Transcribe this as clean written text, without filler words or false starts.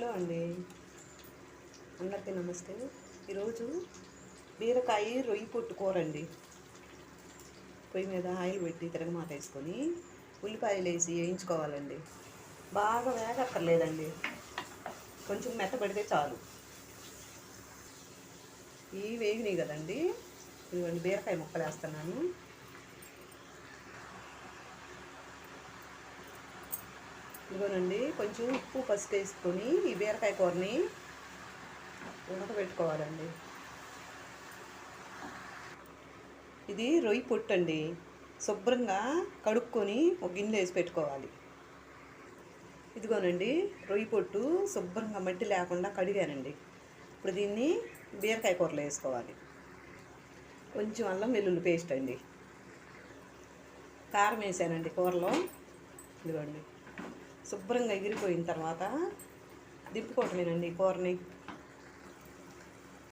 Hello అండి, అందరికీ నమస్తే. ఈరోజు బీరకాయ రొయ్యి పొట్టు కూర అండి. పొయ్యి మీద ఆయిల్ పెట్టి తిరగమాత వేసుకొని ఉల్లిపాయలు వేసి వేయించుకోవాలండి. బాగా వేగక్కర్లేదండి, కొంచెం మెత్తబడితే చాలు. ఇవి వేగినాయి కదండి, ఇదిగోండి బీరకాయ ముక్కలు వేస్తున్నాను. ఇదిగోనండి, కొంచెం ఉప్పు పసుపు వేసుకొని ఈ బీరకాయ కూరని ఉడకబెట్టుకోవాలండి. ఇది రొయ్యి పొట్టు అండి, శుభ్రంగా కడుక్కొని ఒక గిన్నెలో వేసి పెట్టుకోవాలి. ఇదిగోనండి రొయ్యి పొట్టు శుభ్రంగా మట్టి లేకుండా కడిగానండి. ఇప్పుడు దీన్ని బీరకాయ కూరలో వేసుకోవాలి. కొంచెం అల్లం వెల్లుల్లి పేస్ట్ అండి, కారం వేసానండి కూరలో. ఇదిగోండి శుభ్రంగా ఎగిరిపోయిన తర్వాత దింపుకోవటమేనండి కూరని.